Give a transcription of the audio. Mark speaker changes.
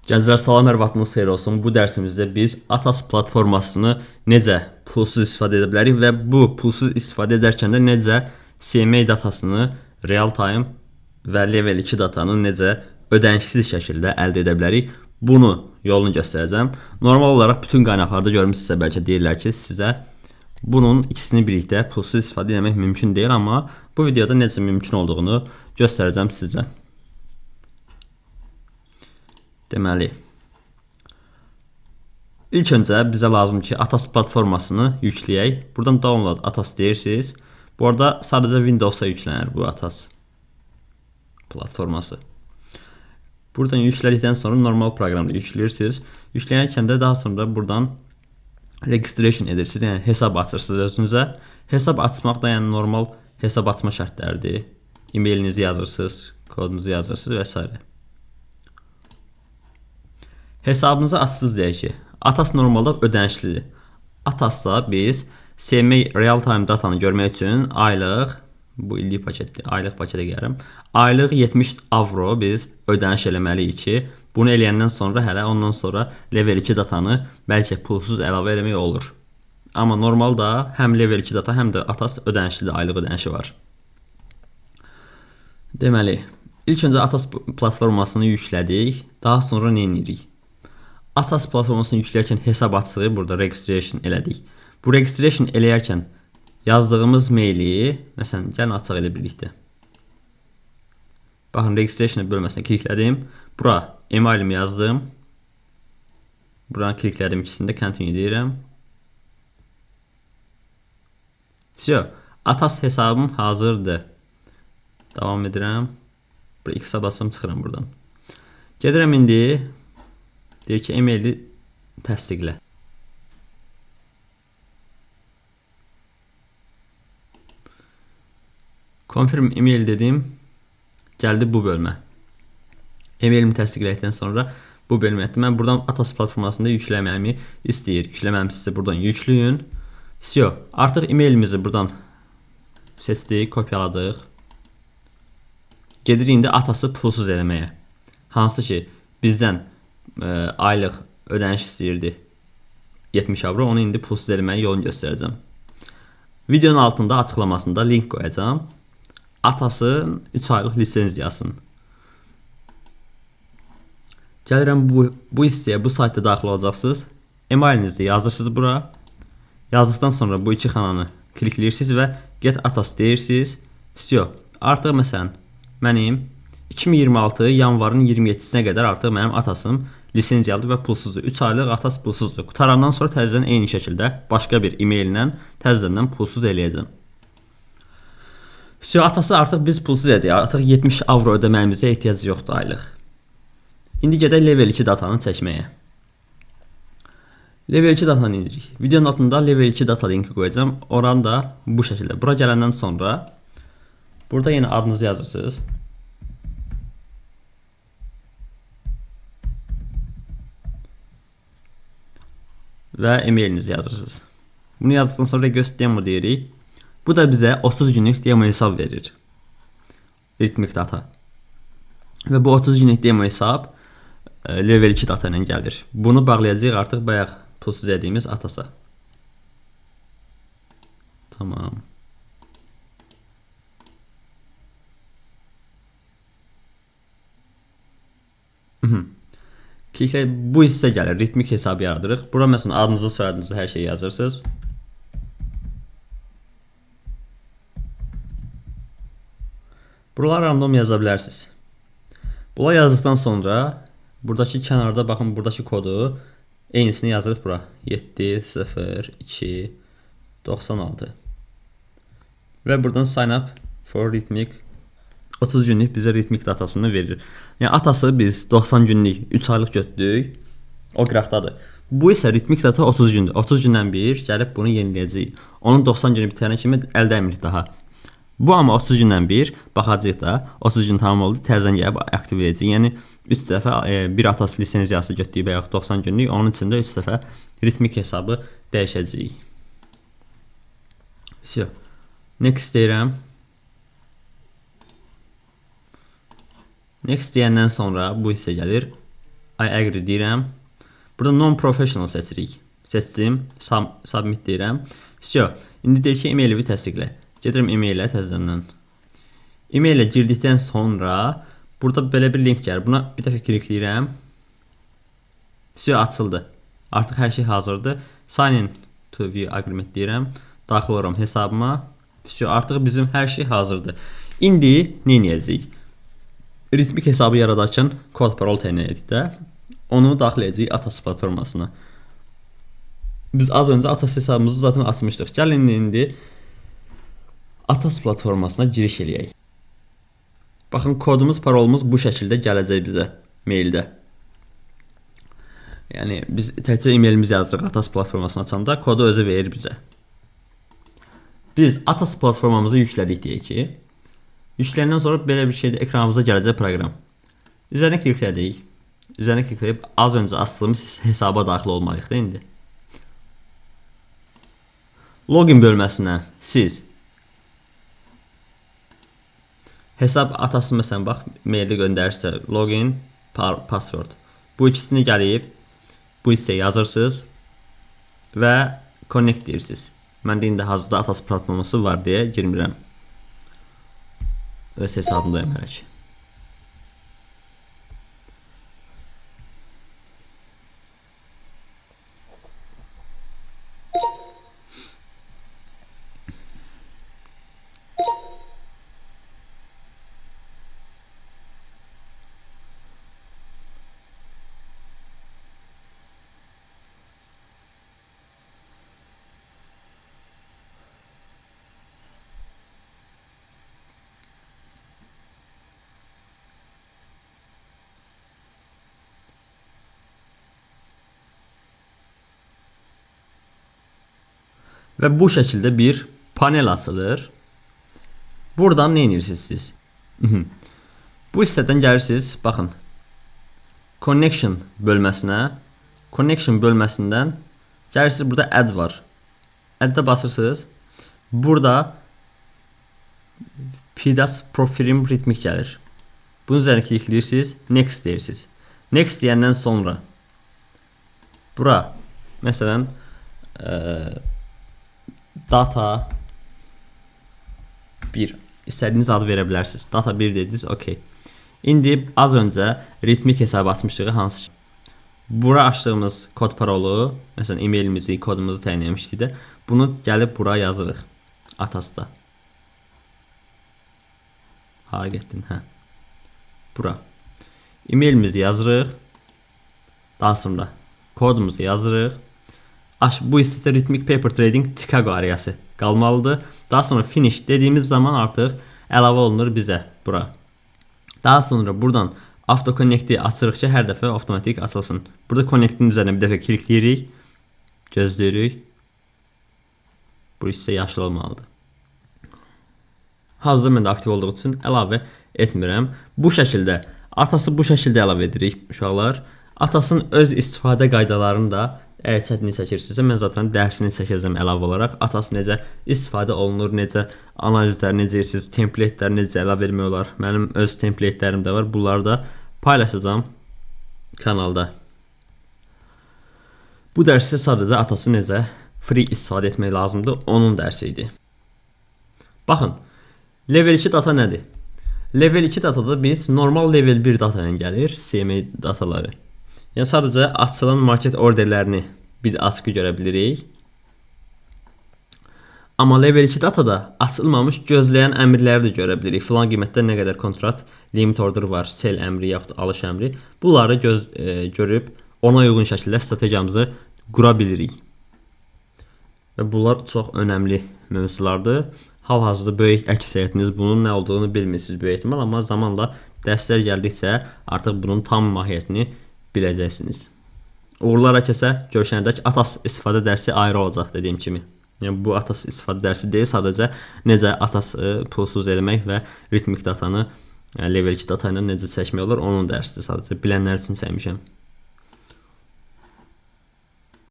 Speaker 1: Gənclər salam, hər vaxtınız xeyir olsun. Bu dərsimizdə biz Atas platformasını necə pulsuz istifadə edə bilərik və bu pulsuz istifadə edərkən də necə CMA datasını real time və level 2 datanı necə ödənişsiz şəkildə əldə edə bilərik. Bunu yolunu göstərəcəm. Normal olaraq bütün qaynaqlarda görmüsünüzsə bəlkə deyirlər ki, sizə bunun ikisini birlikdə pulsuz istifadə etmək mümkün deyil, amma bu videoda necə mümkün olduğunu göstərəcəm sizə. Deməli, ilk öncə bizə lazım ki, Atas platformasını yükləyək. Buradan download Atas deyirsiniz. Bu arada sadəcə Windows'a yüklənir bu Atas platforması. Buradan yüklədikdən sonra normal proqramda yükləyirsiniz. Yükləyərkən də daha sonra buradan registration edirsiniz. Yəni hesab açırsınız özünüzə. Hesab açmaq da yəni normal hesab açma şərtləridir. E-mailinizi yazırsınız, kodunuzu yazırsınız və s. Hesabınızı açsınız deyək ki, Atas normalda ödənişlidir. Atassa biz CMA real time datanı görmək üçün aylıq, bu illik paketdir, aylıq paketə gəlirəm. Aylıq 70 avro biz ödəniş eləməliyik ki, bunu eləyəndən sonra hələ ondan sonra level 2 datanı bəlkə pulsuz əlavə eləmək olur. Amma normalda həm level 2 data, həm də Atas ödənişlidir, aylıq ödənişi var. Deməli, ilk öncə Atas platformasını yüklədik, daha sonra nə edirik? Atas platformasını yükləyərkən hesab açığı burada registration elədik. Bu registration eləyərkən yazdığımız maili, məsələn, gəlin açıq elə birlikdə. Baxın, registration bölməsinə kliklədim. Bura emailimi yazdım. Buradan kliklədim, ikisində continue deyirəm. Atas hesabım hazırdır. Davam edirəm. Buraya X-a basım, çıxıram buradan. Gedirəm indi. Deyir ki, emaili təsdiqlə. Confirm email dedim. Gəldi bu bölmə. Emailimi təsdiqlədikdən sonra bu bölmə etdim. Mən buradan Atas platformasında yükləməyimi istəyir. Yükləməmişsə buradan yükləyin. Artıq emailimizi buradan seçdik, kopyaladıq. Gedirik indi Atas'ı pulsuz eləməyə. Hansı ki, bizdən aylıq ödəniş istəyirdi 70 avro, onu indi pulsuz eləməyə yolunu göstərəcəm. Videonun altında açıqlamasında link qoyacağım. Atas'ın 3 aylıq lisenziyasını. Gəlirəm bu hissəyə, bu saytda daxil olacaqsınız. Emailinizi yazırsınız bura. Yazdıqdan sonra bu iki xananı klikləyirsiniz və get Atas deyirsiniz. Artıq məsələn, mənim 2026 yanvarın 27-sinə qədər artıq mənim Atas'ım lisenziyalıdır və pulsuzdur. 3 aylıq Atas pulsuzdur. Qutarandan sonra təzədən eyni şəkildə başqa bir email ilə təzədən pulsuz eləyəcəm. Atas'ı artıq biz pulsuz edirik. Artıq 70 avro ödəməyimizə ehtiyac yoxdur aylıq. İndi gedək level 2 datanı çəkməyə. Level 2 datanı indirik. Videonun altında level 2 data linki qoyacağım. Oranı da bu şəkildə. Bura gələndən sonra burada yenə adınızı yazırsınız. Və emailinizi yazırsınız. Bunu yazdıktan sonra request demo deyirik. Bu da bizə 30 günlük demo hesab verir. Ritmik data. Və bu 30 günlük demo hesab level 2 data ilə gəlir. Bunu bağlayacağıq artıq bayaq pulsuz ediyimiz Atas'a. Tamam. Bu hissə gəlir, ritmik hesabı yaradırıq. Bura məsələn adınızı, soyadınızı, hər şeyi yazırsınız. Buralar random yaza bilərsiniz. Bula yazdıqdan sonra buradakı kənarda baxın, buradakı kodu eynisini yazırıq bura. 70296. Və buradan sign up for ritmik 30 günlük bizə ritmik datasını verir. Yəni Atas'ı biz 90 günlük 3 aylıq götürdük. O qrafdadır. Bu isə ritmik data 30 gündür. 30 gündən bir gəlib bunu yeniləyəcəyik. Onun 90 günü bitənə kimi əldə etmirik daha. Bu amma 30 gündən bir baxacağıq da 30 gün tamam oldu, təzədən gəlib aktiv edəcəyik. Yəni 3 dəfə bir Atas lisenziyası götürdük bayaq 90 günlük. Onun içində 3 dəfə ritmik hesabı dəyişəcəyik. Next deyirəm. Next deyəndən sonra bu hissə gəlir. I agree deyirəm. Burada non-professional seçirik. Seçdim, submit deyirəm. Все. İndi deyir ki, e-maili təsdiqlə. Gedirəm e-mailə təzədən. E-mailə girdikdən sonra burada belə bir link gəlir. Buna bir dəfə klikləyirəm. Все, açıldı. Artıq hər şey hazırdır. Sign in to view agreement deyirəm. Daxil oluram hesabıma. Все, artıq bizim hər şey hazırdır. İndi nə edəcəyik? Ritmik hesabı yaradarkən kod parol təyin etdik də. Onu daxil edəcəyik Atas platformasına. Biz az öncə Atas hesabımızı zaten açmışdıq. Gəlin indi Atas platformasına giriş eləyək. Baxın, kodumuz, parolumuz bu şəkildə gələcək bizə maildə. Yəni biz təkcə e-mailimizi yazdırıq Atas platformasına açanda, kodu özü verir bizə. Biz Atas platformamızı yüklədik deyək ki, yükləyəndən sonra belə bir şeydə ekranımıza gələcək proqram. Üzərinə kliklədik. Üzərinə klikləyib az öncə açdığımız hesaba daxil olmalıyıq da indi. Login bölməsinə siz hesab Atasını məsələn bax maildə göndərirsə login, password. Bu ikisini gəlib bu hissəyə yazırsınız və connect deyirsiniz. Məndə indi hazırda Atas platforması var deyə girmirəm. Öz hesabımdayım hələ ki. Və bu şəkildə bir panel açılır. Buradan nə edirsiniz siz? Bu hissədən gəlirsiniz, baxın. Connection bölməsinə. Connection bölməsindən gəlirsiniz, burada add var. Add-də basırsınız. Burada PDAS Profilim ritmik gəlir. Bunun üzərinə klikləyirsiniz, next deyirsiniz. Next deyəndən sonra bura məsələn data 1 istədiyiniz adı verə bilərsiniz. Data 1 dediniz, okey. İndi az öncə ritmik hesabı açmışıq, hansı ki. Bura açdığımız kod parolu, məsələn e-mailimizi, kodumuzu təyin etmişdik də, bunu gəlib bura yazırıq. Atasda. Hara getdin, hə. Bura. E-mailimizi yazırıq. Daha sonra kodumuzu yazırıq. Bu hissədə ritmik paper trading Chicago arayası qalmalıdır. Daha sonra finish dediyimiz zaman artıq əlavə olunur bizə bura. Daha sonra buradan auto connect'i açırıq ki, hər dəfə avtomatik açılsın. Burada connect'in üzərinə bir dəfə klikləyirik. Gözləyirik. Bu hissə yaşlı olmalıdır. Hazırda məndə aktiv olduğu üçün əlavə etmirəm. Bu şəkildə, Atası bu şəkildə əlavə edirik uşaqlar. Atasının öz istifadə qaydalarını da əgər çətinlik çəkirsinizsə, mən zaten dərsini çəkəcəm əlavə olaraq. Atası necə istifadə olunur, necə analizlər, necə edirsiniz, templatelər necə əlavə etmək olar. Mənim öz templatelərim də var. Bunları da paylaşacağam kanalda. Bu dərsi sadəcə Atası necə free istifadə etmək lazımdır, onun dərsi idi. Baxın, level 2 data nədir? Level 2 datada biz normal level 1 data ilə gəlir, CMA dataları. Yəni sadəcə açılan market orderlərini bir askı görə bilirik. Amma level 2 datada açılmamış gözləyən əmrləri də görə bilirik. Filan qiymətdə nə qədər kontrat, limit order var, sell əmri yaxud alış əmri. Bunları görüb ona uyğun şəkildə strategiyamızı qura bilirik. Və bunlar çox önəmli mövzulardır. Hal-hazırda böyük əksəriyyətiniz bunun nə olduğunu bilmirsiniz böyük ehtimal, amma zamanla dərslər gəldikcə artıq bunun tam mahiyyətini biləcəksiniz. Uğurlar kəsə, görüşənədək Atas istifadə dərsi ayrı olacaq dediyim kimi. Yəni bu Atas istifadə dərsi deyil, sadəcə necə Atas pulsuz eləmək və ritmik datanı level 2 data ilə necə çəkmək olur, onun dərsidir sadəcə. Bilənlər üçün çəkmişəm.